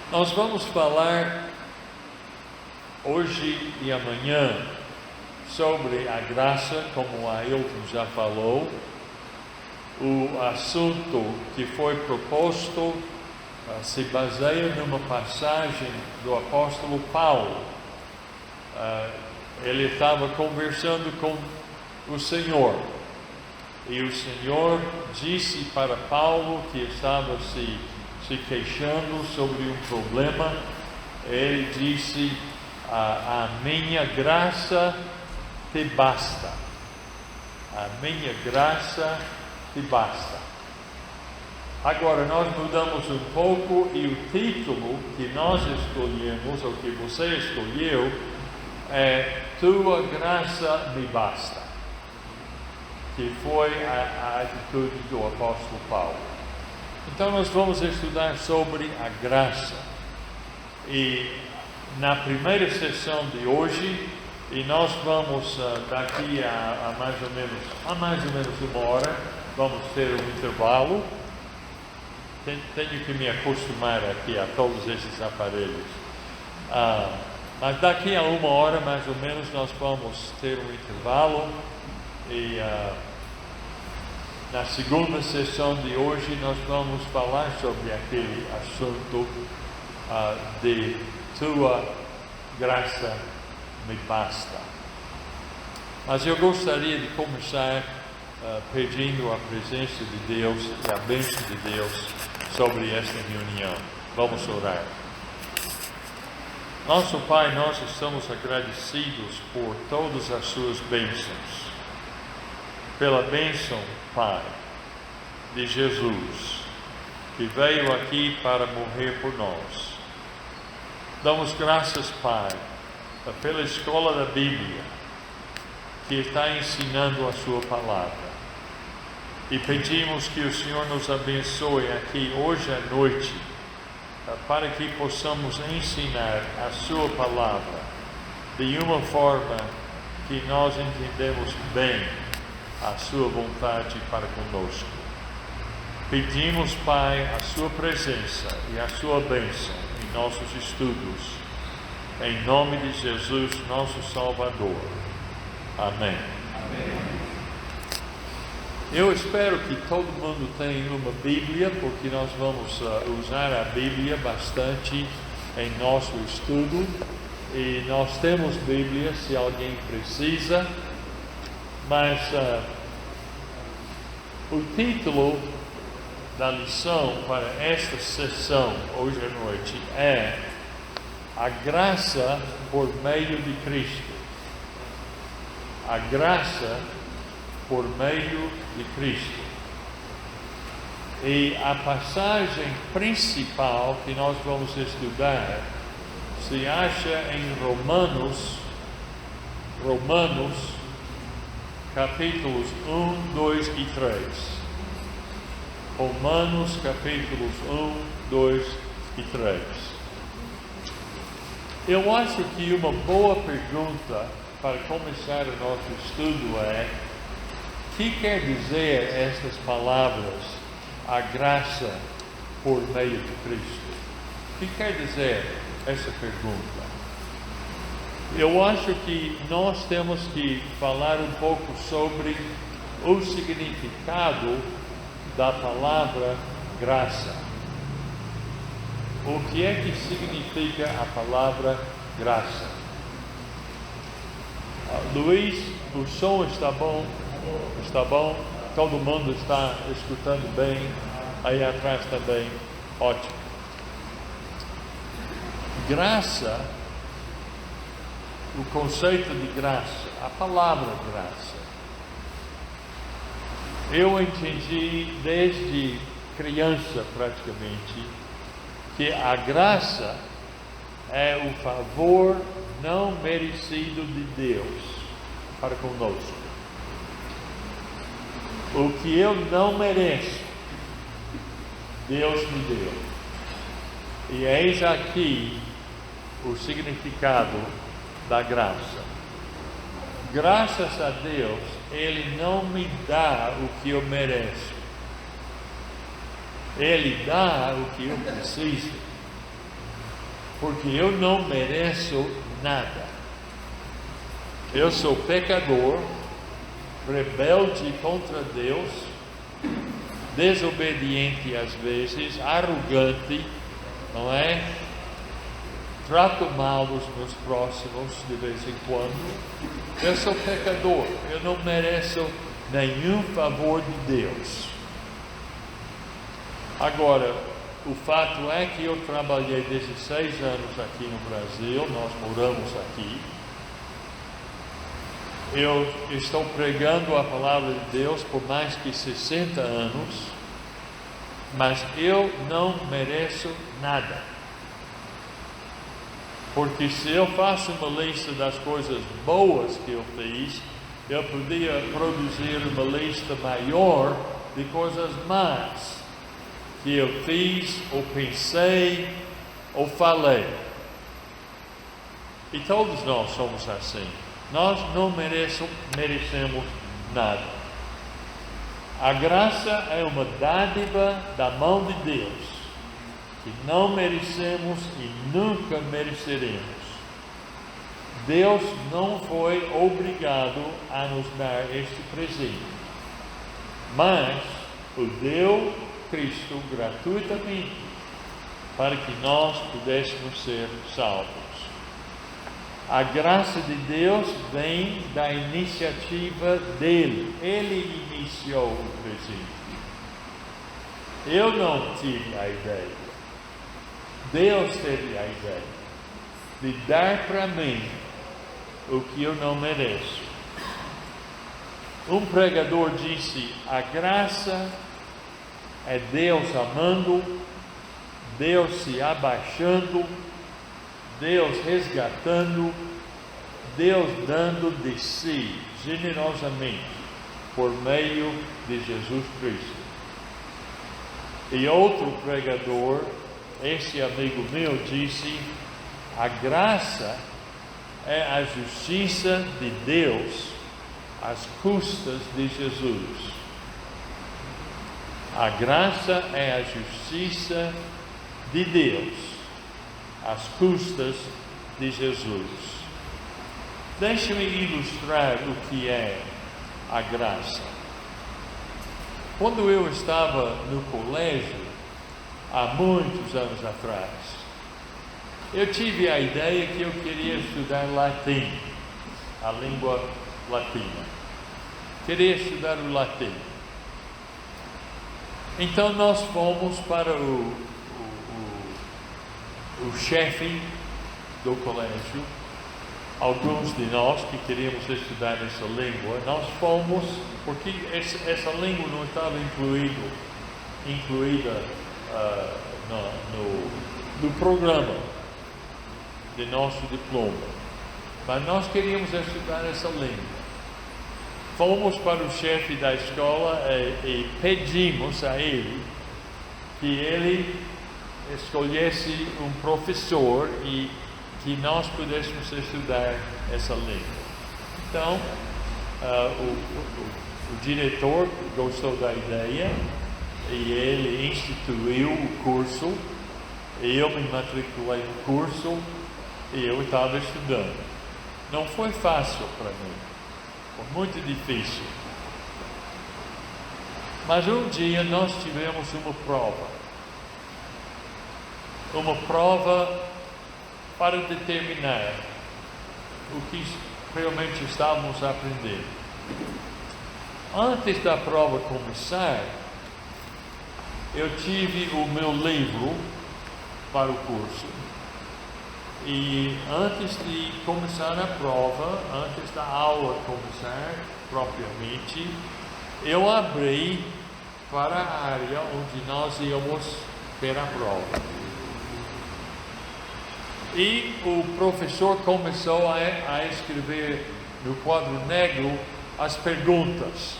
Nós vamos falar hoje e amanhã sobre a graça, como a Ailton já falou. O assunto que foi proposto se baseia numa passagem do apóstolo Paulo. Ele estava conversando com o Senhor, e o Senhor disse para Paulo, que estava se queixando sobre um problema. Ele disse: a minha graça te basta, a minha graça te basta. Agora nós mudamos um pouco, e o título que nós escolhemos, ou que você escolheu, é Tua graça me basta, que foi a atitude do apóstolo Paulo. Então nós vamos estudar sobre a graça, e na primeira sessão de hoje, e nós vamos daqui a mais ou menos uma hora, vamos ter um intervalo. Tenho que me acostumar aqui a todos esses aparelhos, mas daqui a uma hora mais ou menos nós vamos ter um intervalo, e na segunda sessão de hoje nós vamos falar sobre aquele assunto de Tua graça me basta. Mas eu gostaria de começar pedindo a presença de Deus e a bênção de Deus sobre esta reunião. Vamos orar. Nosso Pai, nós estamos agradecidos por todas as suas bênçãos. Pela bênção, Pai, de Jesus, que veio aqui para morrer por nós. Damos graças, Pai, pela escola da Bíblia, que está ensinando a sua palavra. E pedimos que o Senhor nos abençoe aqui hoje à noite, para que possamos ensinar a sua palavra de uma forma que nós entendemos bem a sua vontade para conosco. Pedimos, Pai, a sua presença e a sua bênção em nossos estudos, em nome de Jesus, nosso Salvador. Amém. Amém. Eu espero que todo mundo tenha uma Bíblia, porque nós vamos usar a Bíblia bastante em nosso estudo, e nós temos Bíblia se alguém precisa. Mas o título da lição para esta sessão hoje à noite é A Graça por Meio de Cristo. A Graça por Meio de Cristo. E a passagem principal que nós vamos estudar se acha em Romanos capítulos 1, 2 e 3. Romanos capítulos 1, 2 e 3. Eu acho que uma boa pergunta para começar o nosso estudo é: o que quer dizer estas palavras, a graça por meio de Cristo? O que quer dizer essa pergunta? Eu acho que nós temos que falar um pouco sobre o significado da palavra graça. O que é que significa a palavra graça? Luiz, o som está bom? Está bom? Todo mundo está escutando bem? Aí atrás também? Ótimo. Graça, o conceito de graça, a palavra graça, eu entendi desde criança praticamente que a graça é o favor não merecido de Deus para conosco. O que eu não mereço, Deus me deu. E eis aqui o significado da graça. Graças a Deus, Ele não me dá o que eu mereço. Ele dá o que eu preciso. porque eu não mereço nada. Eu sou pecador, rebelde contra Deus, desobediente às vezes, arrogante, não é? Trato mal os meus próximos de vez em quando. Eu sou pecador, eu não mereço nenhum favor de Deus. Agora, o fato é que eu trabalhei 16 anos aqui no Brasil, nós moramos aqui. Eu estou pregando a palavra de Deus por mais que 60 anos, mas eu não mereço nada. Porque se eu faço uma lista das coisas boas que eu fiz, eu podia produzir uma lista maior de coisas más que eu fiz, ou pensei, ou falei. E todos nós somos assim. Nós não merecemos nada. A graça é uma dádiva da mão de Deus, que não merecemos e nunca mereceremos. Deus não foi obrigado a nos dar este presente, mas o deu Cristo gratuitamente para que nós pudéssemos ser salvos. A graça de Deus vem da iniciativa dele. Ele iniciou o presente. Eu não tive a ideia. Deus teve a ideia de dar para mim o que eu não mereço. Um pregador disse: a graça é Deus amando, Deus se abaixando, Deus resgatando, Deus dando de si generosamente por meio de Jesus Cristo. E outro pregador, esse amigo meu, disse: a graça é a justiça de Deus às custas de Jesus. A graça é a justiça de Deus às custas de Jesus. Deixe-me ilustrar o que é a graça. Quando eu estava no colégio, há muitos anos atrás, eu tive a ideia que eu queria estudar latim, a língua latina. Queria estudar o latim. Então nós fomos para o chefe do colégio, alguns de nós que queríamos estudar essa língua, nós fomos, porque essa língua não estava incluída no programa de nosso diploma, mas nós queríamos estudar essa língua. Fomos para o chefe da escola e pedimos a ele que ele escolhesse um professor e que nós pudéssemos estudar essa língua. Então, o diretor gostou da ideia e ele instituiu o curso, e eu me matriculei no curso e eu estava estudando. Não foi fácil para mim, foi muito difícil. Mas um dia nós tivemos uma prova para determinar o que realmente estávamos aprendendo. Antes da prova começar, eu tive o meu livro para o curso. E antes de começar a prova, antes da aula começar propriamente, eu abri para a área onde nós íamos ter a prova. E o professor começou a escrever no quadro negro as perguntas.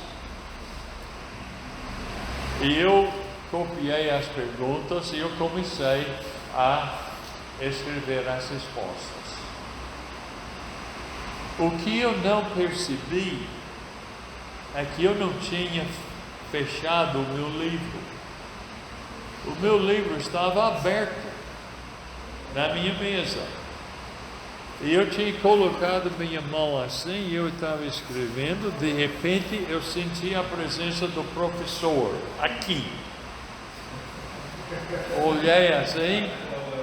E eu copiei as perguntas e eu comecei a escrever as respostas. O que eu não percebi é que eu não tinha fechado o meu livro. O meu livro estava aberto. na minha mesa. E eu tinha colocado minha mão assim, e eu estava escrevendo, de repente eu senti a presença do professor aqui. Olhei assim,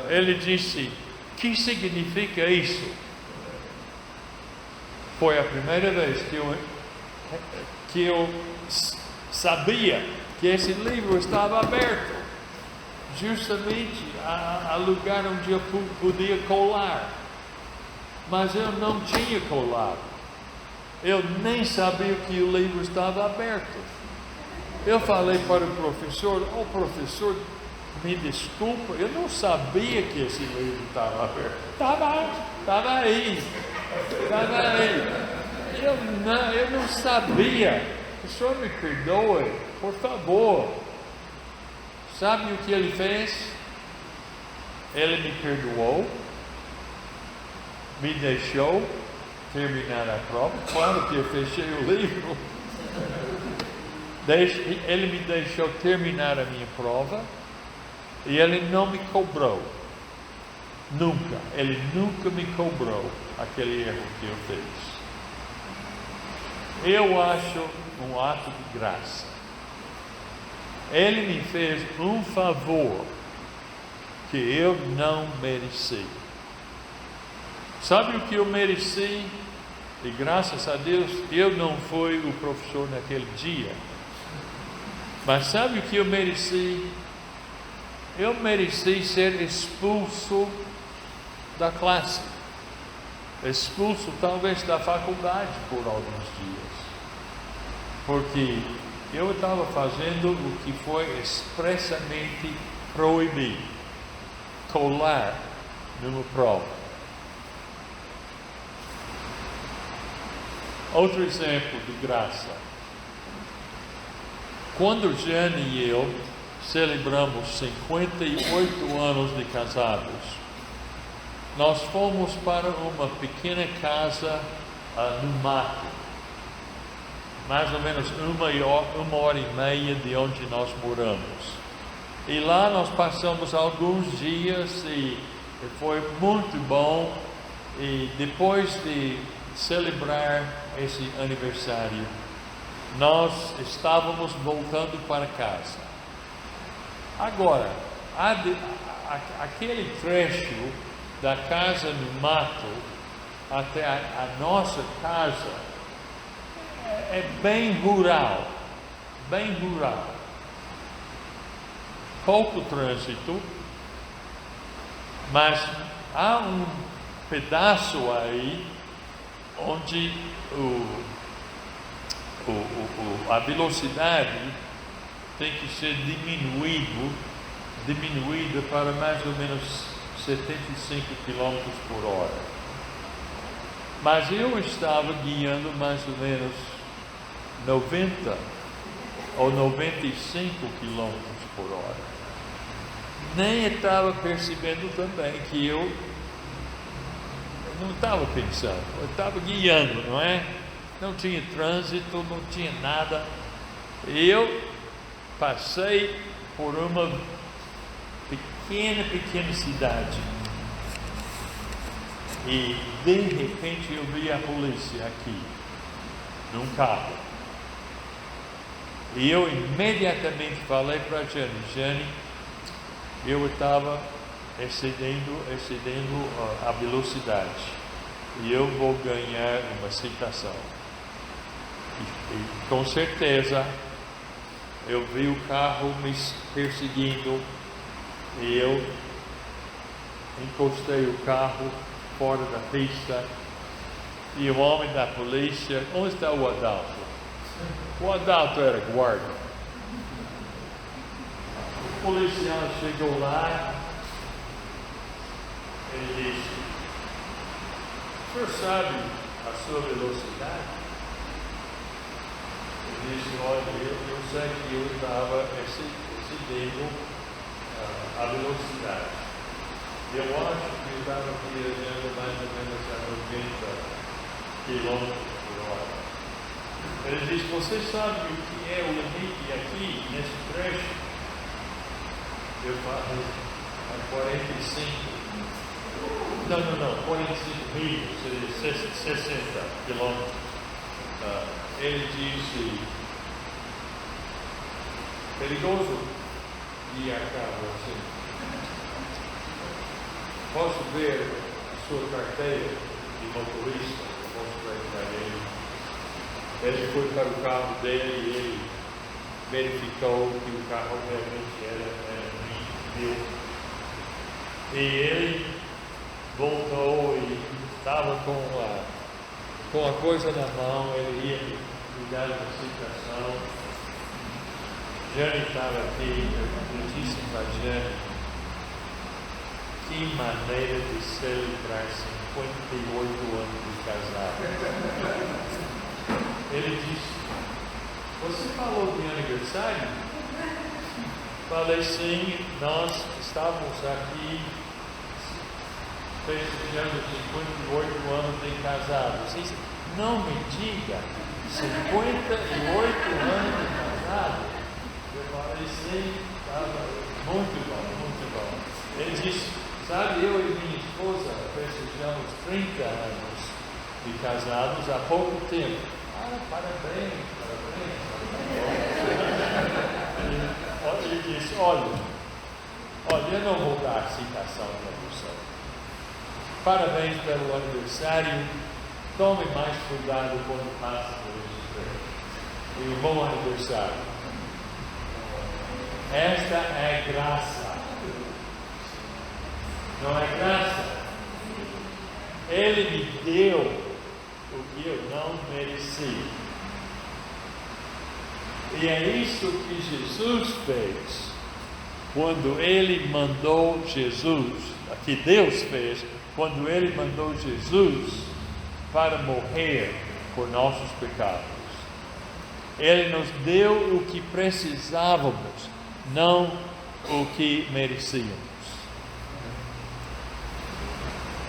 ele disse: "Que significa isso?" Foi a primeira vez que eu sabia que esse livro estava aberto, justamente a lugar onde eu podia colar. Mas eu não tinha colado. Eu nem sabia que o livro estava aberto. Eu falei para o professor: "Oh, professor, me desculpa, eu não sabia que esse livro estava aberto." Estava aí. Eu não sabia. O senhor me perdoe, por favor. Sabe o que ele fez? Ele me perdoou, me deixou terminar a prova. Claro que eu fechei o livro. Ele me deixou terminar a minha prova e ele não me cobrou. Nunca. Ele nunca me cobrou aquele erro que eu fiz. Eu acho um ato de graça. Ele me fez um favor que eu não mereci. Sabe o que eu mereci? E graças a Deus eu não fui o professor naquele dia. Mas sabe o que eu mereci? Eu mereci ser expulso da classe, expulso talvez da faculdade por alguns dias, porque eu estava fazendo o que foi expressamente proibido: colar numa prova. Outro exemplo de graça: quando Jane e eu celebramos 58 anos de casados, nós fomos para uma pequena casa no mato, mais ou menos uma hora e meia de onde nós moramos. E lá nós passamos alguns dias e foi muito bom. E depois de celebrar esse aniversário, nós estávamos voltando para casa. Agora, aquele trecho da casa no mato até a nossa casa é bem rural, pouco trânsito, mas há um pedaço aí onde a velocidade tem que ser diminuída para mais ou menos 75 km por hora. Mas eu estava guiando mais ou menos 90 ou 95 km por hora. Nem estava percebendo também que eu não estava pensando, eu estava guiando, não é? Não tinha trânsito, não tinha nada. E eu passei por uma pequena cidade. E de repente eu vi a polícia aqui, num carro. E eu imediatamente falei para Jane, eu estava excedendo a velocidade. E eu vou ganhar uma citação. E com certeza eu vi o carro me perseguindo e eu encostei o carro fora da pista e o homem da polícia: "Onde está o Adalto?" O Adalto era guarda. O policial chegou lá, ele disse: "O senhor sabe a sua velocidade?" Ele disse: "Olha, eu sei que eu estava excedendo a velocidade. Eu acho que eu estava viajando mais ou menos a 90 km por hora." Ele disse: "Você sabe o que é o limite aqui, nesse trecho?" Eu falei: "a 45." Não, 45 milhas, seria 60 quilômetros. Ele disse, perigoso ir a carro assim. Posso ver a sua carteira de motorista? Eu mostrei para ele. Ele foi para o carro dele e ele verificou que o carro realmente era meu. E ele voltou e estava com a coisa na mão, ele ia cuidar da situação. Jane estava aqui, eu disse para a Jane, que maneira de celebrar 58 anos de casado. Ele disse, você falou de aniversário? Falei sim, nós estávamos aqui festejando 58 anos de casados. Disse, não me diga, 58 anos de casado. Eu falei sim, estava muito bom. Ele disse, sabe, eu e minha esposa festejamos 30 anos de casados há pouco tempo. Parabéns. Ele disse, olha, eu não vou dar citação para você. Parabéns pelo aniversário. Tome mais cuidado quando passa por isso. E um bom aniversário. Esta é graça. Não é graça? Ele me deu o que eu não mereci. E é isso que Jesus fez quando Ele mandou Jesus, que Deus fez, quando Ele mandou Jesus para morrer por nossos pecados. Ele nos deu o que precisávamos, não o que merecíamos.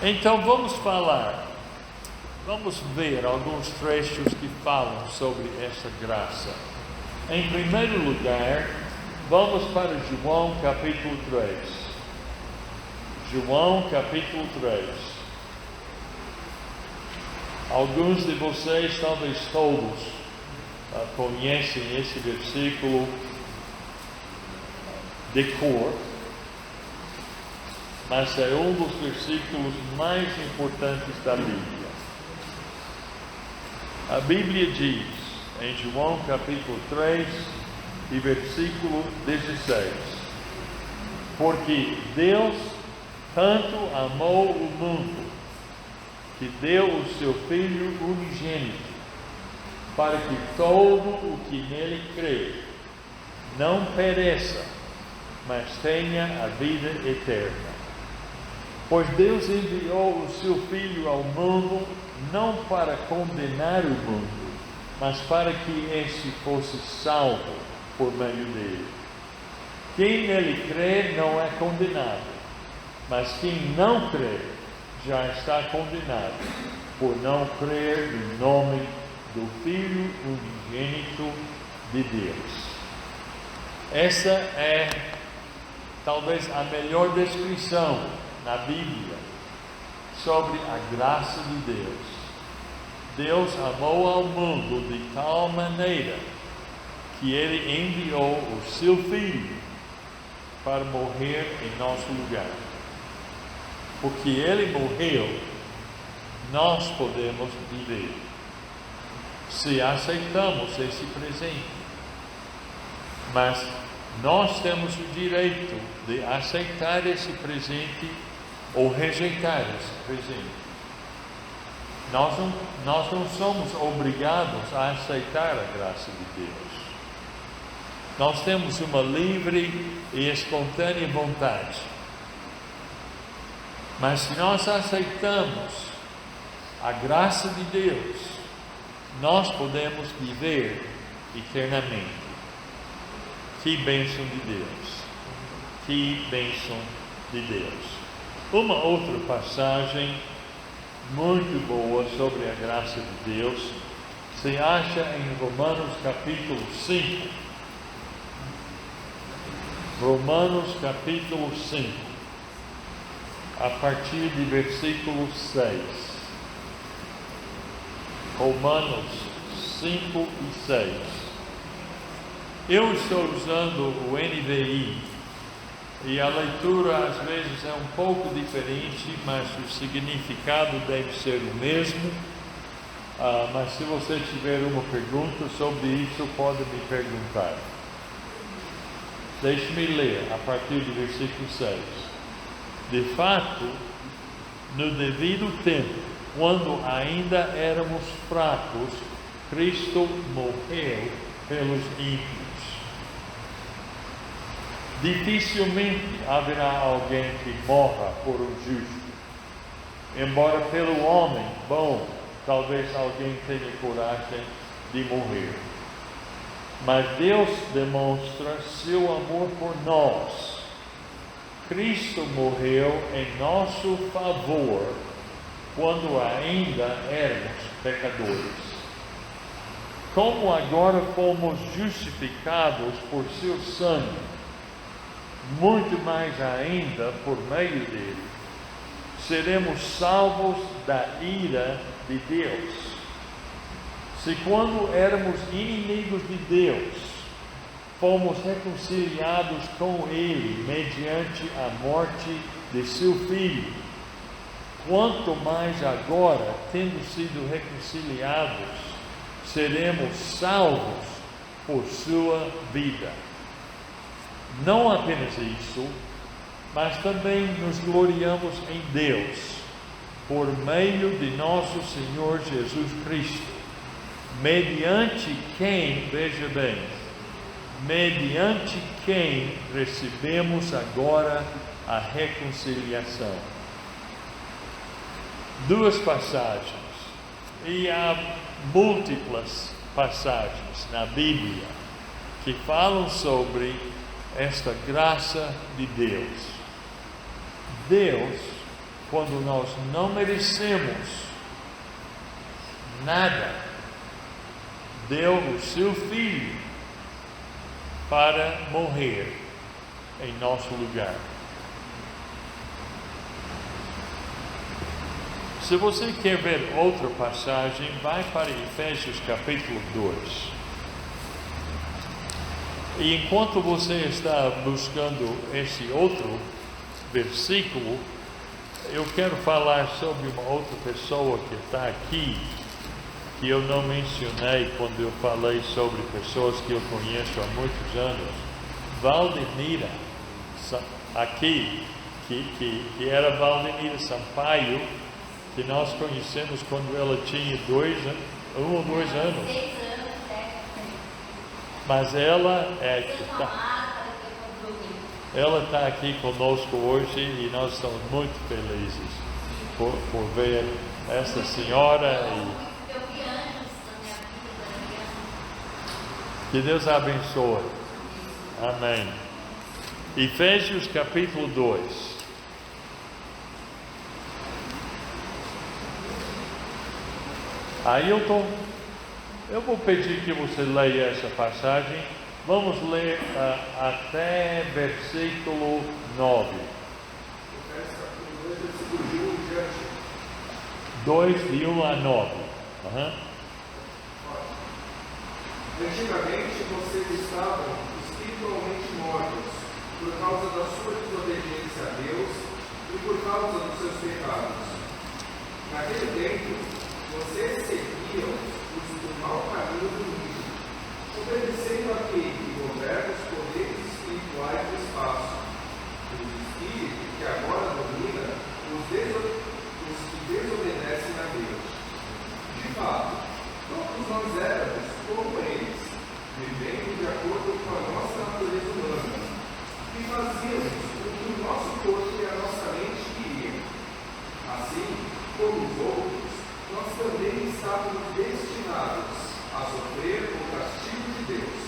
Então vamos ver alguns trechos que falam sobre essa graça. Em primeiro lugar, vamos para João capítulo 3. João capítulo 3. Alguns de vocês, talvez todos, conhecem esse versículo de cor, mas é um dos versículos mais importantes da Bíblia. A Bíblia diz, em João capítulo 3 e versículo 16, porque Deus tanto amou o mundo, que deu o seu Filho unigênito, para que todo o que nele crê não pereça, mas tenha a vida eterna. Pois Deus enviou o seu Filho ao mundo não para condenar o mundo, mas para que este fosse salvo por meio dele. Quem nele crê não é condenado, mas quem não crê já está condenado, por não crer no nome do Filho unigênito de Deus. Essa é talvez a melhor descrição na Bíblia sobre a graça de Deus. Deus amou ao mundo de tal maneira que Ele enviou o seu Filho para morrer em nosso lugar. Porque Ele morreu, nós podemos viver, se aceitamos esse presente. Mas nós temos o direito de aceitar esse presente ou rejeitar esse presente. Nós não somos obrigados a aceitar a graça de Deus. Nós temos uma livre e espontânea vontade. Mas se nós aceitamos a graça de Deus, nós podemos viver eternamente. Que bênção de Deus! Que bênção de Deus! Uma outra passagem muito boa sobre a graça de Deus se acha em Romanos capítulo 5. Romanos capítulo 5. a partir de versículo 6. Romanos 5 e 6. Eu estou usando o NVI e a leitura às vezes é um pouco diferente, mas o significado deve ser o mesmo. Mas se você tiver uma pergunta sobre isso, pode me perguntar. Deixe-me ler a partir do versículo 6. De fato, no devido tempo, quando ainda éramos fracos, Cristo morreu pelos ímpios. Dificilmente haverá alguém que morra por um justo. Embora pelo homem bom, talvez alguém tenha coragem de morrer. Mas Deus demonstra seu amor por nós. Cristo morreu em nosso favor quando ainda éramos pecadores. Como agora fomos justificados por seu sangue, muito mais ainda por meio dele, seremos salvos da ira de Deus. Se quando éramos inimigos de Deus, fomos reconciliados com Ele mediante a morte de seu Filho, quanto mais agora, tendo sido reconciliados, seremos salvos por sua vida. Não apenas isso, mas também nos gloriamos em Deus, por meio de nosso Senhor Jesus Cristo, mediante quem, veja bem, mediante quem recebemos agora a reconciliação. Duas passagens, e há múltiplas passagens na Bíblia que falam sobre esta graça de Deus. Deus, quando nós não merecemos nada, deu o seu Filho para morrer em nosso lugar. Se você quer ver outra passagem, vai para Efésios capítulo 2. E enquanto você está buscando esse outro versículo, eu quero falar sobre uma outra pessoa que está aqui, que eu não mencionei quando eu falei sobre pessoas que eu conheço há muitos anos. Valdemira, aqui, que era Valdemira Sampaio, que nós conhecemos quando ela tinha 1 ou 2 anos. 6 anos, Mas ela está aqui conosco hoje e nós estamos muito felizes por ver essa senhora. Que Deus abençoe. Amém. Efésios capítulo 2. Ailton, eu vou pedir que você leia essa passagem. Vamos ler até versículo 9. 2, de 1 a 9. Antigamente vocês estavam espiritualmente mortos por causa da sua desobediência a Deus e por causa dos seus pecados. Naquele tempo, vocês seguiam o mau caminho do mundo, obedecendo àquele que governa os poderes espirituais do espaço, o espírito que agora domina os que desobedecem a Deus. De fato, todos nós éramos como eles, vivendo de acordo com a nossa natureza humana, e fazíamos o que o nosso corpo e a nossa mente queriam. Assim, como os outros, nós também estávamos destinados a sofrer o castigo de Deus.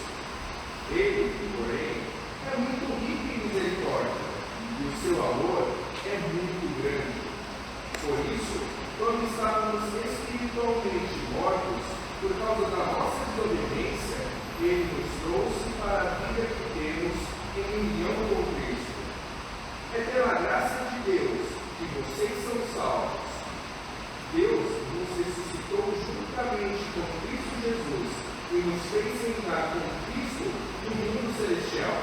Ele, porém, é muito rico em misericórdia, e o seu amor é muito grande. Por isso, quando estávamos espiritualmente mortos por causa da nossa desobediência, Ele nos trouxe para a vida que temos em união com Cristo. É pela graça de Deus que fez sentar com Cristo no mundo celestial.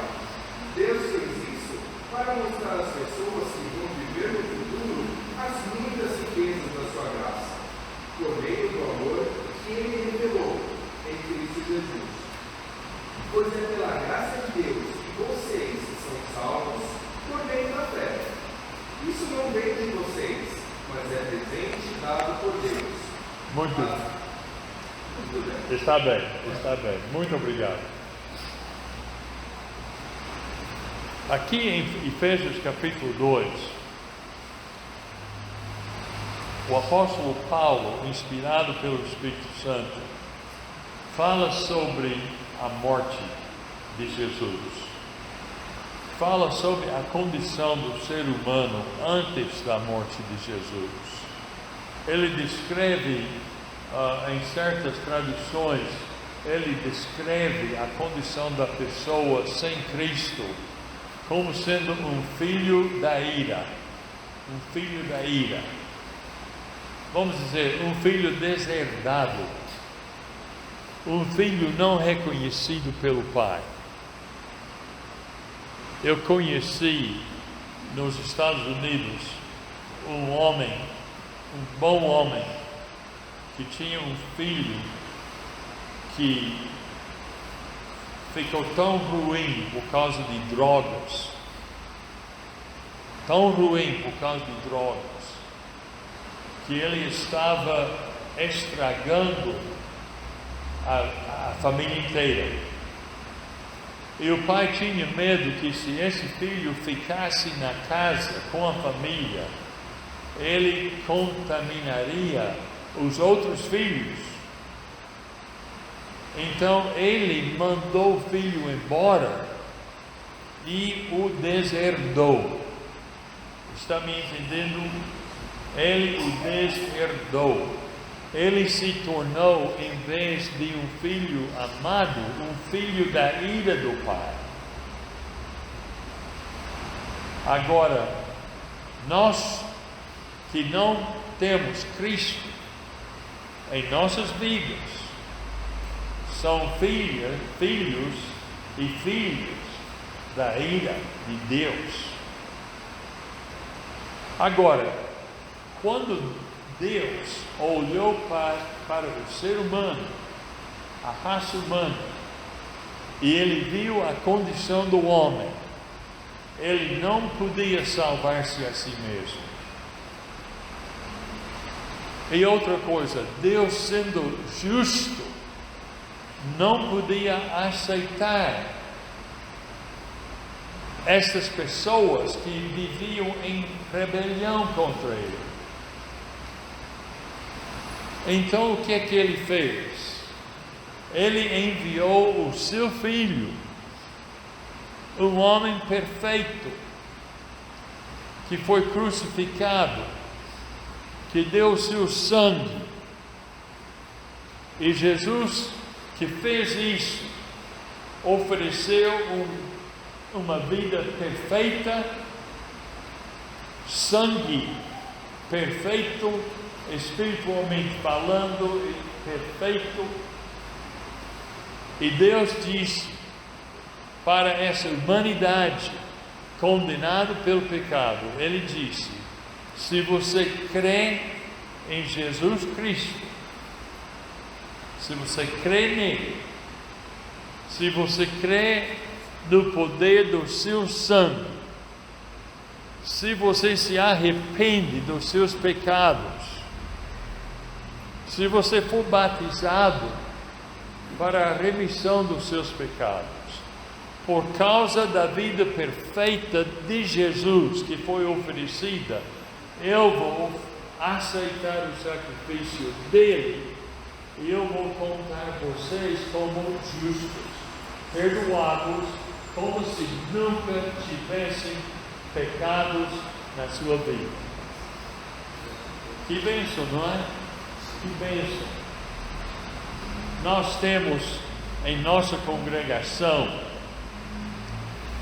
Deus fez isso para mostrar às pessoas que vão viver no futuro as muitas riquezas da sua graça, por meio do amor que Ele revelou em Cristo Jesus. Pois é pela graça de Deus que vocês são salvos por meio da fé. Isso não vem de vocês, mas é presente dado por Deus. Muito bem. Está bem. Muito obrigado. Aqui em Efésios capítulo 2, o apóstolo Paulo, inspirado pelo Espírito Santo, fala sobre a morte de Jesus. Fala sobre a condição do ser humano antes da morte de Jesus. Ele descreve, em certas traduções, ele descreve a condição da pessoa sem Cristo como sendo um filho da ira. Um filho da ira. Vamos dizer, um filho deserdado. Um filho não reconhecido pelo pai. Eu conheci nos Estados Unidos um homem, um bom homem, que tinha um filho que ficou tão ruim por causa de drogas, que ele estava estragando a família inteira. E o pai tinha medo que se esse filho ficasse na casa com a família, ele contaminaria os outros filhos. Então ele mandou o filho embora e o deserdou. Está me entendendo? Ele o deserdou. Ele se tornou, em vez de um filho amado, um filho da ira do pai. Agora, nós que não temos Cristo em nossas vidas, são filhos e filhas da ira de Deus. Agora, quando Deus olhou para o ser humano, a raça humana, e Ele viu a condição do homem, Ele não podia salvar-se a si mesmo. E outra coisa, Deus sendo justo, não podia aceitar estas pessoas que viviam em rebelião contra Ele. Então o que é que Ele fez? Ele enviou o seu Filho, um homem perfeito, que foi crucificado, que deu o seu sangue. E Jesus, que fez isso, ofereceu uma vida perfeita, sangue perfeito, espiritualmente falando, perfeito. E Deus disse para essa humanidade condenada pelo pecado, Ele disse: se você crê em Jesus Cristo, se você crê nele, se você crê no poder do seu sangue, se você se arrepende dos seus pecados, se você for batizado para a remissão dos seus pecados, por causa da vida perfeita de Jesus que foi oferecida, eu vou aceitar o sacrifício dele e eu vou contar vocês como justos, perdoados, como se nunca tivessem pecados na sua vida. Que bênção, não é? Que bênção. Nós temos em nossa congregação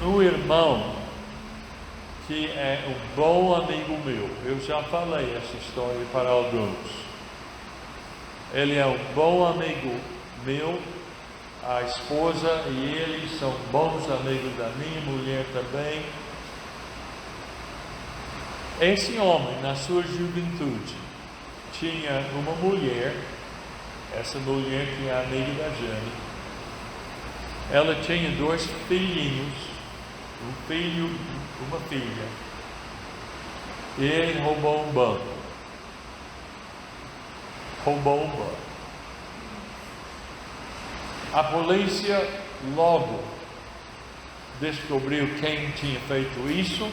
um irmão que é um bom amigo meu. Eu já falei essa história para alguns. Ele é um bom amigo meu a esposa e ele são bons amigos da minha mulher também. Esse homem, na sua juventude, tinha uma mulher, essa mulher que é amiga da Jane. Ela tinha 2 filhinhos, um filho e uma filha. E ele roubou um banco. A polícia logo descobriu quem tinha feito isso.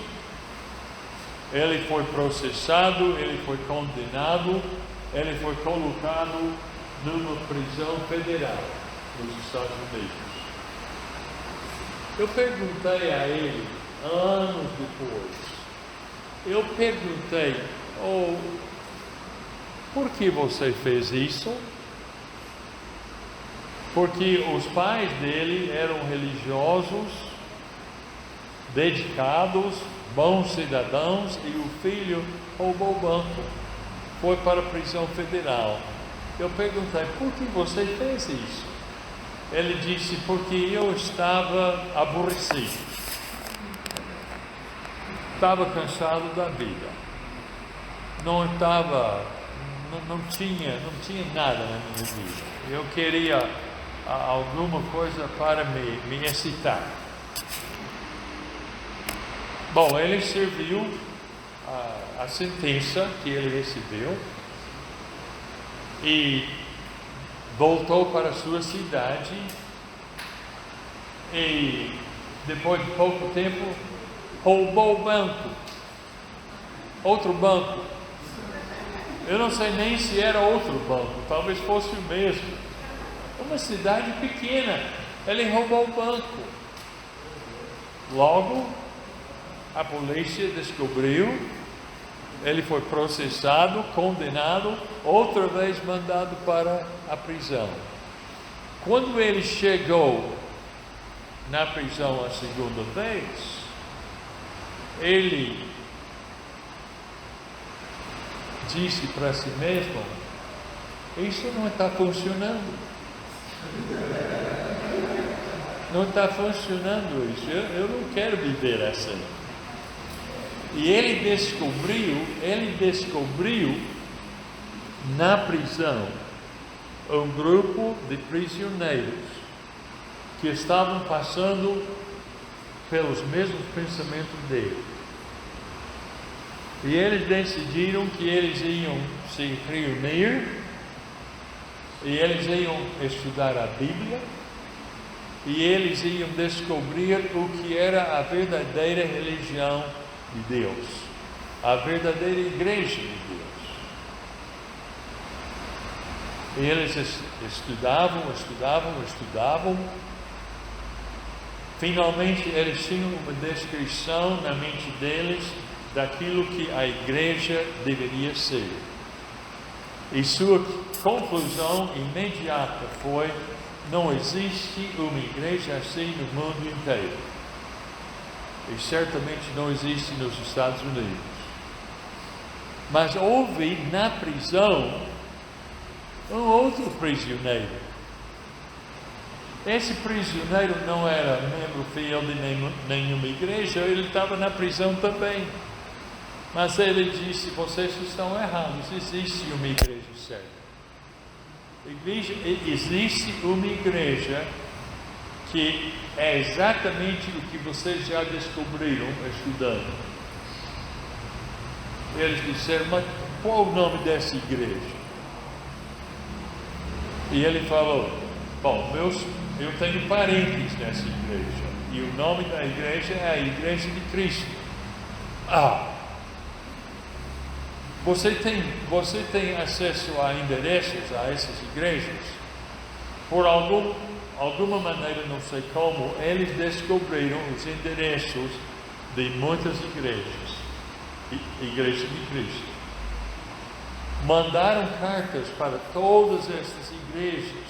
Ele foi processado, ele foi condenado, ele foi colocado numa prisão federal nos Estados Unidos. Eu perguntei a ele, anos depois, por que você fez isso? Porque os pais dele eram religiosos, dedicados, bons cidadãos, e o filho roubou o banco, foi para a prisão federal. Eu perguntei, por que você fez isso? Ele disse, porque eu estava aborrecido, estava cansado da vida, não tinha nada na minha vida, eu queria alguma coisa para me excitar. Bom, ele serviu a sentença que ele recebeu e voltou para a sua cidade, e depois de pouco tempo roubou o banco, outro banco. Eu não sei nem se era outro banco, talvez fosse o mesmo. Uma cidade pequena, ele roubou o banco. Logo, a polícia descobriu, ele foi processado, condenado, outra vez mandado para a prisão. Quando ele chegou na prisão a segunda vez, ele disse para si mesmo, isso não está funcionando. Não está funcionando isso, eu não quero viver assim. E ele descobriu na prisão um grupo de prisioneiros que estavam passando pelos mesmos pensamentos dele. E eles decidiram que eles iam se reunir e eles iam estudar a Bíblia e eles iam descobrir o que era a verdadeira religião de Deus, a verdadeira igreja de Deus. E eles estudavam. Finalmente eles tinham uma descrição na mente deles daquilo que a igreja deveria ser. E sua conclusão imediata foi: não existe uma igreja assim no mundo inteiro. E certamente não existe nos Estados Unidos. Mas houve na prisão um outro prisioneiro. Esse prisioneiro não era membro fiel de nenhuma igreja, ele estava na prisão também. Mas ele disse: vocês estão errados, existe uma igreja certa. Existe uma igreja que é exatamente o que vocês já descobriram estudando. Eles disseram: mas qual o nome dessa igreja? E ele falou: bom, eu tenho parentes nessa igreja, e o nome da igreja é a Igreja de Cristo. Você tem acesso a endereços a essas igrejas? Por alguma maneira, não sei como, eles descobriram os endereços de muitas igrejas, Igreja de Cristo. Mandaram cartas para todas essas igrejas,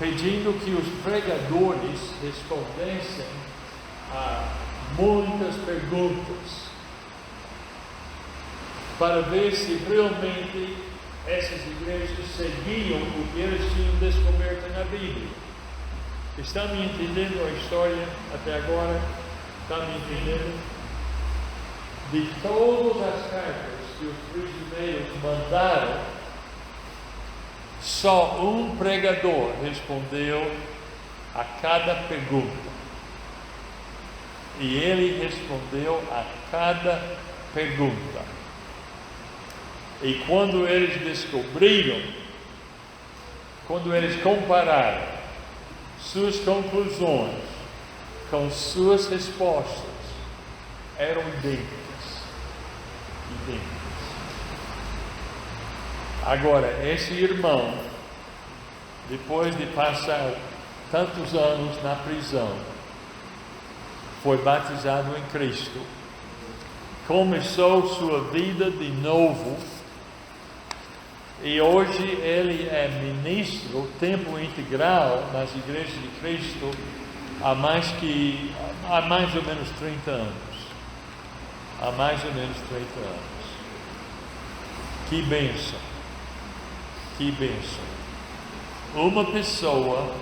pedindo que os pregadores respondessem a muitas perguntas, para ver se realmente essas igrejas seguiam o que eles tinham descoberto na Bíblia. Estão me entendendo a história até agora? Estão me entendendo? De todas as cartas que os prisioneiros mandaram, só um pregador respondeu a cada pergunta. E ele respondeu a cada pergunta. E quando eles descobriram, quando eles compararam suas conclusões com suas respostas, eram idênticas. Agora, esse irmão, depois de passar tantos anos na prisão, foi batizado em Cristo, começou sua vida de novo, e hoje ele é ministro tempo integral nas igrejas de Cristo há mais ou menos 30 anos. Há mais ou menos 30 anos. Que bênção! Que bênção! Uma pessoa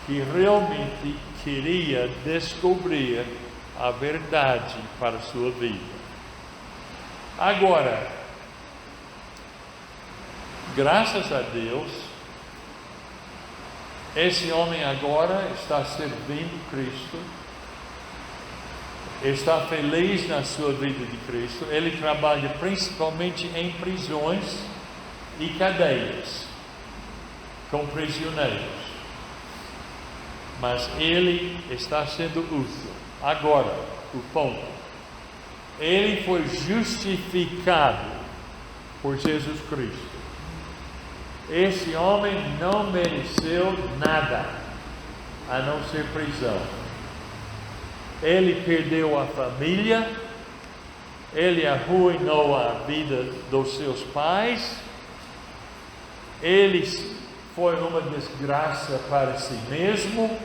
que realmente queria descobrir a verdade para a sua vida. Agora, graças a Deus, esse homem agora está servindo Cristo, está feliz na sua vida de Cristo. Ele trabalha principalmente em prisões e cadeias, com prisioneiros. Mas ele está sendo útil. Agora, o ponto. Ele foi justificado por Jesus Cristo. Esse homem não mereceu nada, a não ser prisão. Ele perdeu a família, ele arruinou a vida dos seus pais, ele foi uma desgraça para si mesmo,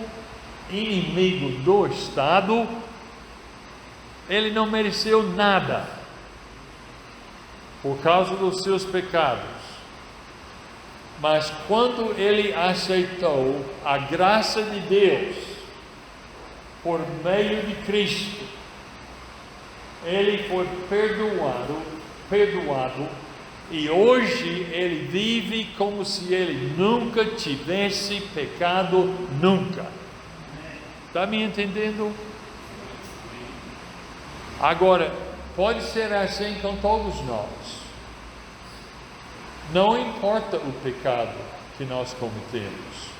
inimigo do Estado. Ele não mereceu nada por causa dos seus pecados. Mas quando ele aceitou a graça de Deus por meio de Cristo, ele foi perdoado, e hoje ele vive como se ele nunca tivesse pecado, nunca. Está me entendendo? Agora, pode ser assim com todos nós. Não importa o pecado que nós cometemos.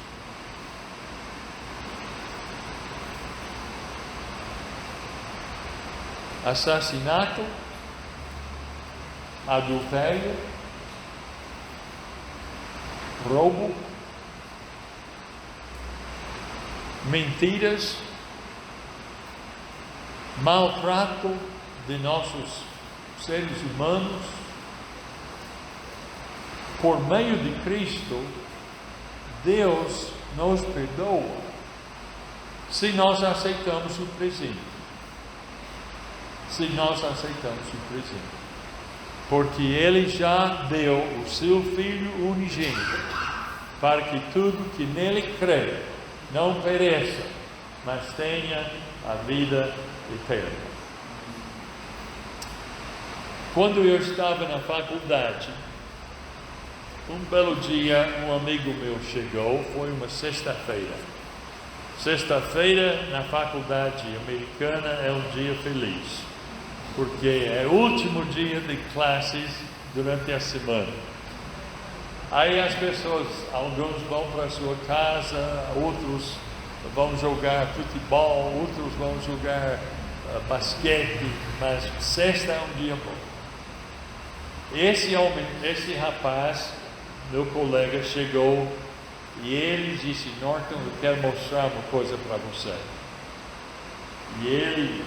Assassinato, adultério, roubo, mentiras, maltrato de nossos seres humanos. Por meio de Cristo, Deus nos perdoa se nós aceitamos o presente. Se nós aceitamos o presente. Porque Ele já deu o seu Filho unigênito, para que tudo que nele crê não pereça, mas tenha a vida eterna. Quando eu estava na faculdade, um belo dia um amigo meu chegou, foi uma sexta-feira. Sexta-feira na faculdade americana é um dia feliz, porque é o último dia de classes durante a semana. Aí as pessoas, alguns vão para a sua casa, outros vão jogar futebol, outros vão jogar basquete, mas sexta é um dia bom. Esse rapaz, meu colega, chegou e ele disse: Norton, eu quero mostrar uma coisa para você. E ele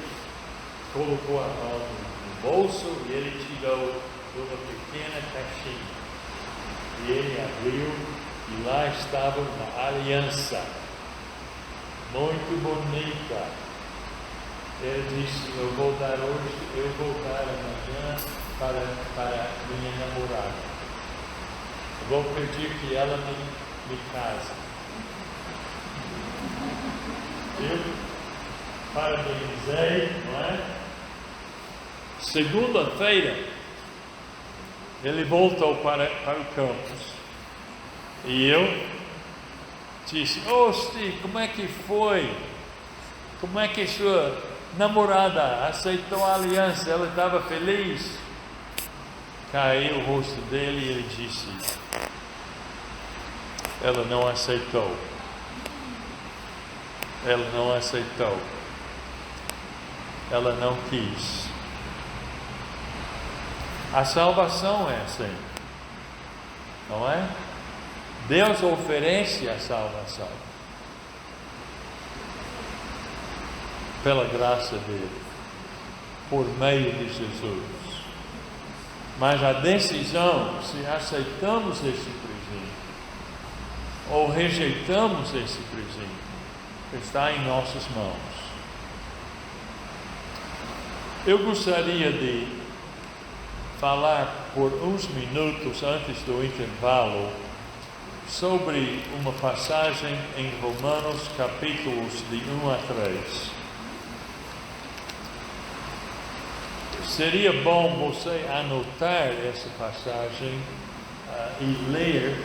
colocou a mão no bolso e ele tirou uma pequena caixinha. E ele abriu e lá estava uma aliança muito bonita. Ele disse: eu vou dar hoje, eu vou dar amanhã para minha namorada. Vou pedir que ela me case. Eu parabenizei, não é? Segunda-feira, ele voltou para o campus. E eu disse: Steve, como é que foi? Como é que sua namorada aceitou a aliança? Ela estava feliz? Caiu o rosto dele e ele disse: ela não aceitou. Ela não aceitou. Ela não quis. A salvação é assim, não é? Deus oferece a salvação pela graça dele, por meio de Jesus. Mas a decisão, se aceitamos esse presente ou rejeitamos esse presente, está em nossas mãos. Eu gostaria de falar por uns minutos antes do intervalo sobre uma passagem em Romanos capítulos de 1 a 3. Seria bom você anotar essa passagem e ler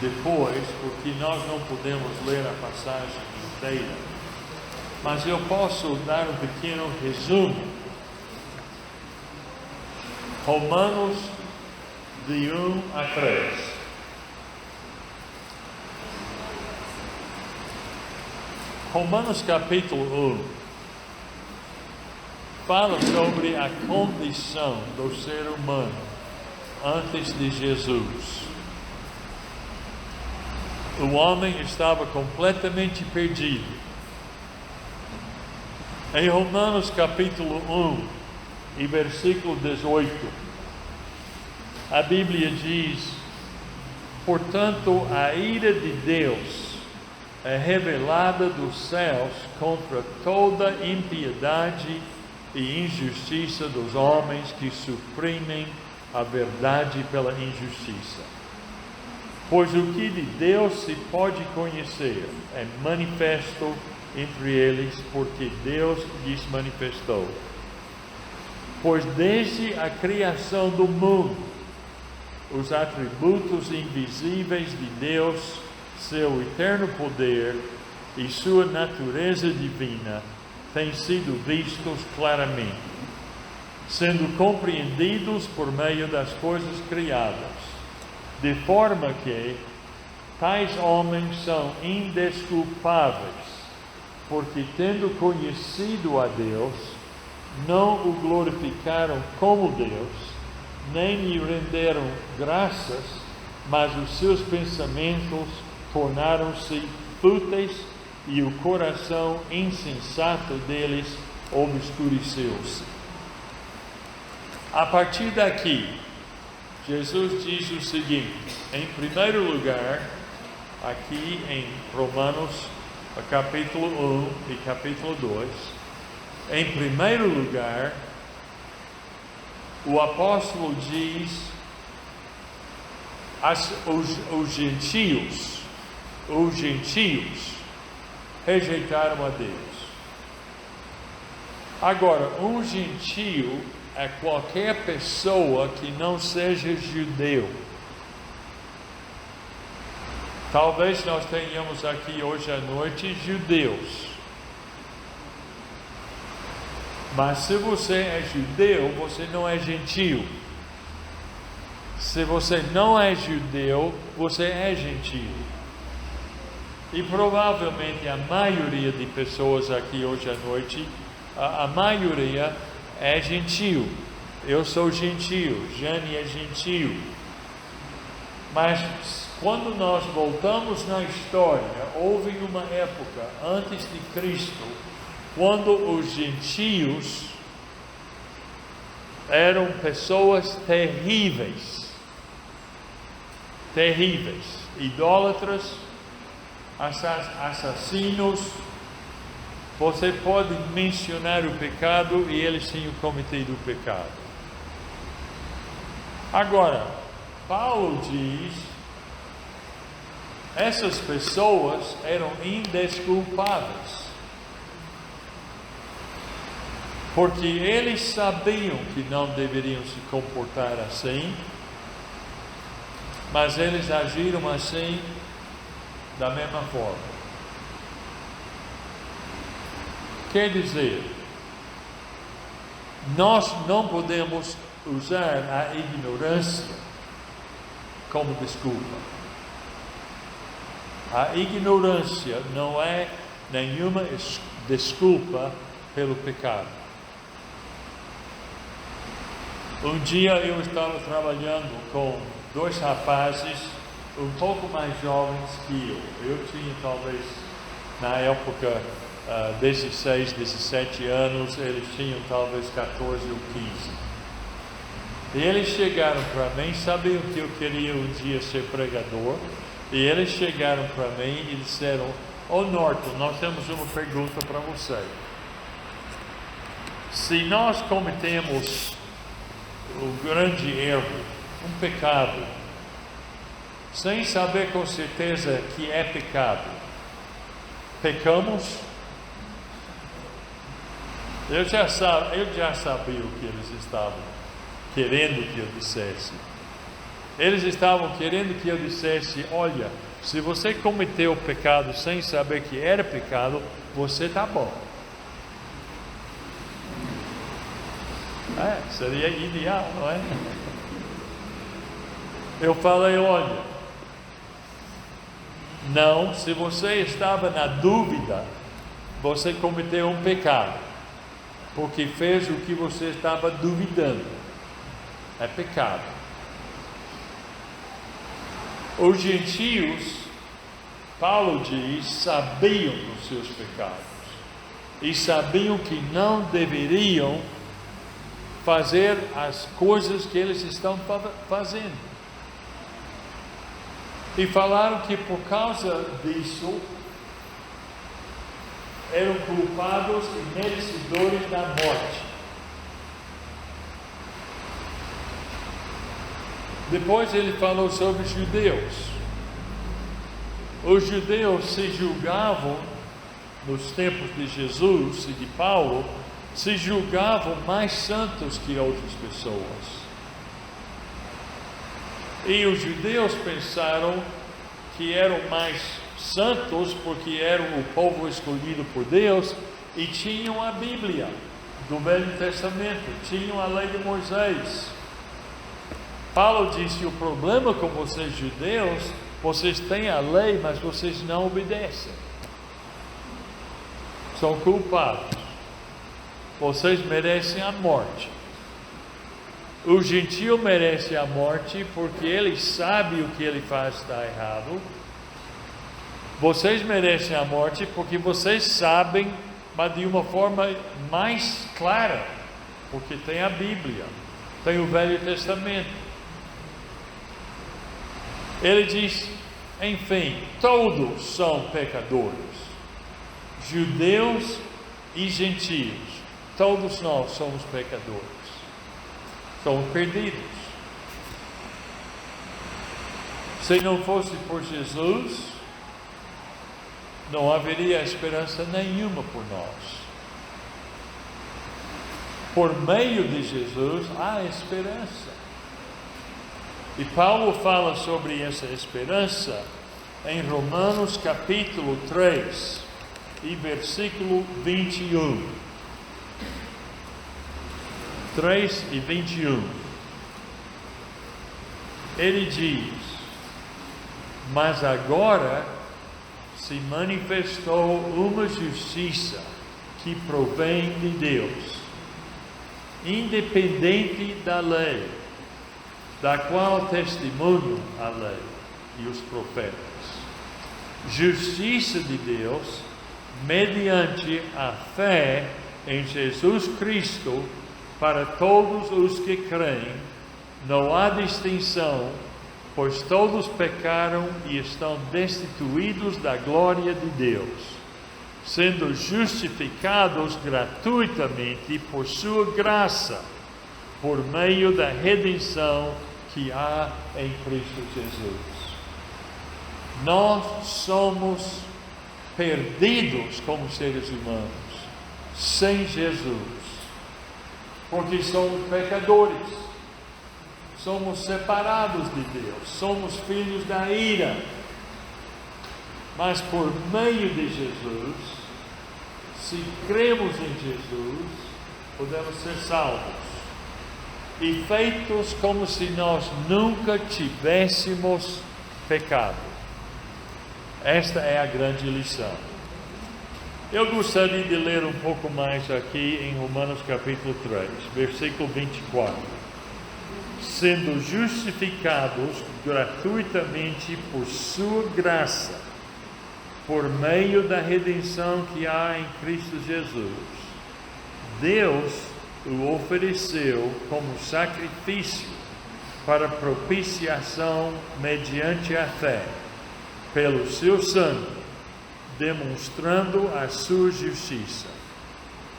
depois, porque nós não podemos ler a passagem inteira. Mas eu posso dar um pequeno resumo. Romanos de 1 a 3. Romanos capítulo 1 fala sobre a condição do ser humano antes de Jesus. O homem estava completamente perdido. Em Romanos capítulo 1 e versículo 18, a Bíblia diz: portanto, a ira de Deus é revelada dos céus contra toda impiedade e injustiça dos homens que suprimem a verdade pela injustiça. Pois o que de Deus se pode conhecer é manifesto entre eles, porque Deus lhes manifestou. Pois desde a criação do mundo, os atributos invisíveis de Deus, seu eterno poder e sua natureza divina, têm sido vistos claramente, sendo compreendidos por meio das coisas criadas, de forma que tais homens são indesculpáveis, porque tendo conhecido a Deus, não o glorificaram como Deus, nem lhe renderam graças, mas os seus pensamentos tornaram-se fúteis e o coração insensato deles obscureceu-se. A partir daqui, Jesus diz o seguinte, em primeiro lugar, aqui em Romanos, capítulo 1 e capítulo 2, em primeiro lugar, o apóstolo diz os gentios rejeitaram a Deus. Agora, um gentio é qualquer pessoa que não seja judeu. Talvez nós tenhamos aqui hoje à noite judeus. Mas se você é judeu, você não é gentio. Se você não é judeu, você é gentio. E provavelmente a maioria de pessoas aqui hoje à noite, a maioria é gentio. Eu sou gentio, Jane é gentio. Mas quando nós voltamos na história, houve uma época antes de Cristo, quando os gentios eram pessoas terríveis, idólatras, assassinos. Você pode mencionar o pecado e eles tinham cometido o pecado. Agora, Paulo diz, essas pessoas eram indesculpáveis, porque eles sabiam que não deveriam se comportar assim, mas eles agiram assim da mesma forma. Quer dizer, nós não podemos usar a ignorância como desculpa. A ignorância não é nenhuma desculpa pelo pecado. Um dia eu estava trabalhando com 2 rapazes um pouco mais jovens que eu. Eu tinha talvez, na época, 16, 17 anos, eles tinham talvez 14 ou 15. E eles chegaram para mim, sabiam que eu queria um dia ser pregador, e eles chegaram para mim e disseram: "Ô Norton, nós temos uma pergunta para você. Se nós cometemos um grande erro, um pecado, sem saber com certeza que é pecado, pecamos?" Eu já sabia o que eles estavam querendo que eu dissesse. Eles estavam querendo que eu dissesse: olha, se você cometeu o pecado sem saber que era pecado, você está bom. Seria ideal, não é? Eu falei: olha, não, se você estava na dúvida, você cometeu um pecado, porque fez o que você estava duvidando. É pecado. Os gentios, Paulo diz, sabiam dos seus pecados e sabiam que não deveriam fazer as coisas que eles estão fazendo. E falaram que por causa disso eram culpados e merecedores da morte. Depois ele falou sobre os judeus. Os judeus se julgavam, nos tempos de Jesus e de Paulo, se julgavam mais santos que outras pessoas. E os judeus pensaram que eram mais santos porque eram o povo escolhido por Deus e tinham a Bíblia do Velho Testamento, tinham a lei de Moisés. Paulo disse: o problema com vocês judeus, vocês têm a lei, mas vocês não obedecem. São culpados. Vocês merecem a morte. O gentio merece a morte porque ele sabe o que ele faz está errado. Vocês merecem a morte porque vocês sabem, mas de uma forma mais clara, porque tem a Bíblia, tem o Velho Testamento. Ele diz: enfim, todos são pecadores, judeus e gentios, todos nós somos pecadores, somos perdidos. Se não fosse por Jesus, não haveria esperança nenhuma por nós. Por meio de Jesus há esperança. E Paulo fala sobre essa esperança em Romanos capítulo 3 e versículo 21. 3 e 21. Ele diz: mas agora se manifestou uma justiça que provém de Deus, independente da lei, da qual testemunham a lei e os profetas. Justiça de Deus mediante a fé em Jesus Cristo para todos os que creem. Não há distinção, pois todos pecaram e estão destituídos da glória de Deus, sendo justificados gratuitamente por sua graça, por meio da redenção que há em Cristo Jesus. Nós somos perdidos como seres humanos sem Jesus, porque somos pecadores, somos separados de Deus, somos filhos da ira. Mas por meio de Jesus, se cremos em Jesus, podemos ser salvos e feitos como se nós nunca tivéssemos pecado. Esta é a grande lição. Eu gostaria de ler um pouco mais aqui em Romanos capítulo 3, versículo 24. Sendo justificados gratuitamente por sua graça, por meio da redenção que há em Cristo Jesus, Deus o ofereceu como sacrifício para propiciação mediante a fé, pelo seu sangue, demonstrando a sua justiça.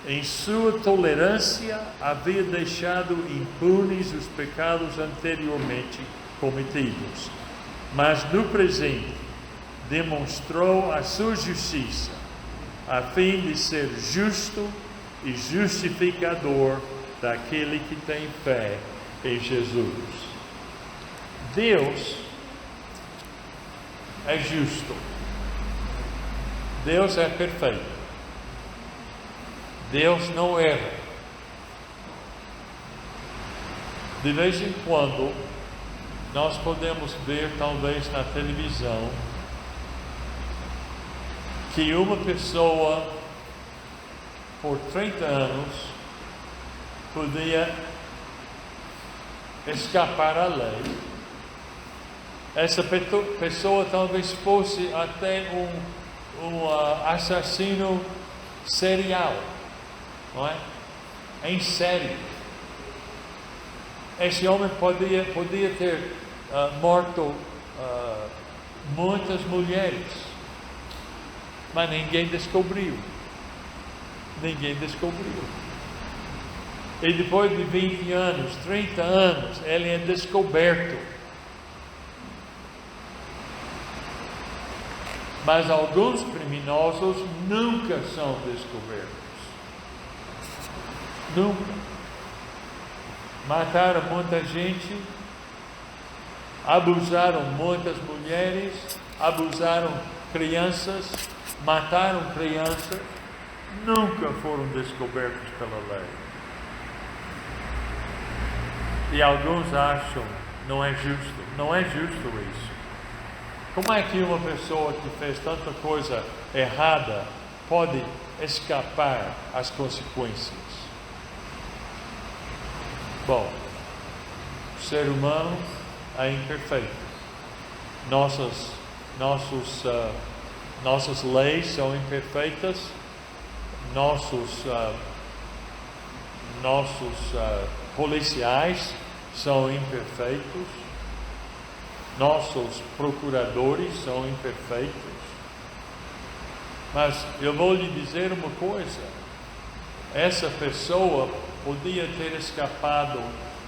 Em sua tolerância, havia deixado impunes os pecados anteriormente cometidos, mas no presente demonstrou a sua justiça, a fim de ser justo e justificador daquele que tem fé em Jesus. Deus é justo. Deus é perfeito. Deus não erra. De vez em quando, nós podemos ver, talvez na televisão, que uma pessoa, por 30 anos, podia escapar à lei. Essa pessoa talvez fosse até um assassino serial, não é? Em série. Esse homem podia ter morto muitas mulheres, mas ninguém descobriu. Ninguém descobriu. E depois de 20 anos, 30 anos, ele é descoberto. Mas alguns criminosos nunca são descobertos. Nunca. Mataram muita gente, abusaram muitas mulheres, abusaram crianças, mataram crianças, nunca foram descobertos pela lei. E alguns acham, não é justo isso. Como é que uma pessoa que fez tanta coisa errada pode escapar às consequências? Bom, o ser humano é imperfeito. Nossas leis são imperfeitas, nossos policiais são imperfeitos, nossos procuradores são imperfeitos. Mas eu vou lhe dizer uma coisa: essa pessoa podia ter escapado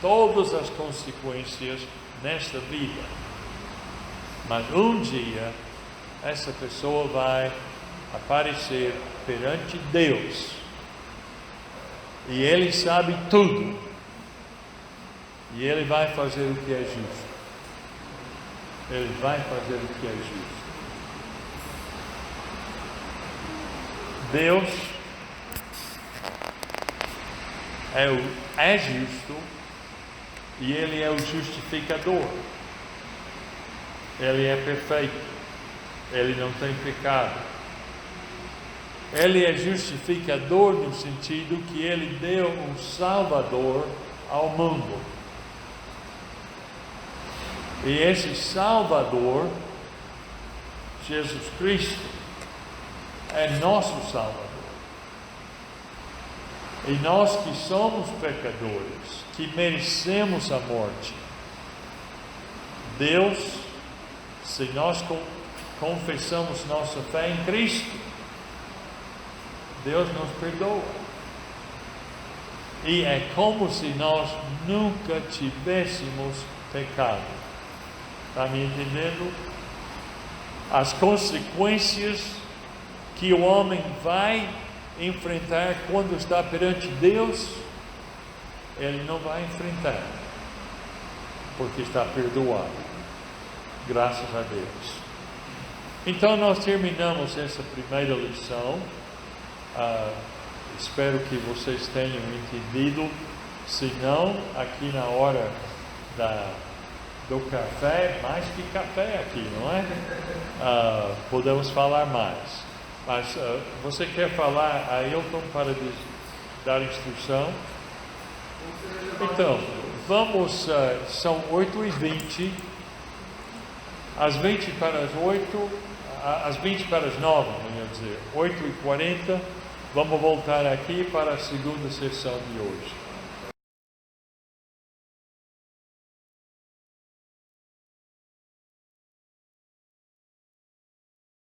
todas as consequências nesta vida, mas um dia essa pessoa vai aparecer perante Deus e Ele sabe tudo, e Ele vai fazer o que é justo. Ele vai fazer o que é justo. Deus é justo e Ele é o justificador. Ele é perfeito. Ele não tem pecado. Ele é justificador no sentido que Ele deu um Salvador ao mundo. E esse Salvador, Jesus Cristo, é nosso Salvador. E nós que somos pecadores, que merecemos a morte, Deus, se nós confessamos nossa fé em Cristo, Deus nos perdoa. E é como se nós nunca tivéssemos pecado. Está me entendendo? As consequências que o homem vai enfrentar quando está perante Deus, ele não vai enfrentar, porque está perdoado, graças a Deus. Então nós terminamos essa primeira lição. Espero que vocês tenham entendido. Se não, aqui na hora do café, mais que café aqui, não é? Podemos falar mais. Mas você quer falar a Ailton para dar instrução? Então, vamos, são 8h20, às 20 para as 8, às 20 para as 9, melhor dizer, 8h40, vamos voltar aqui para a segunda sessão de hoje.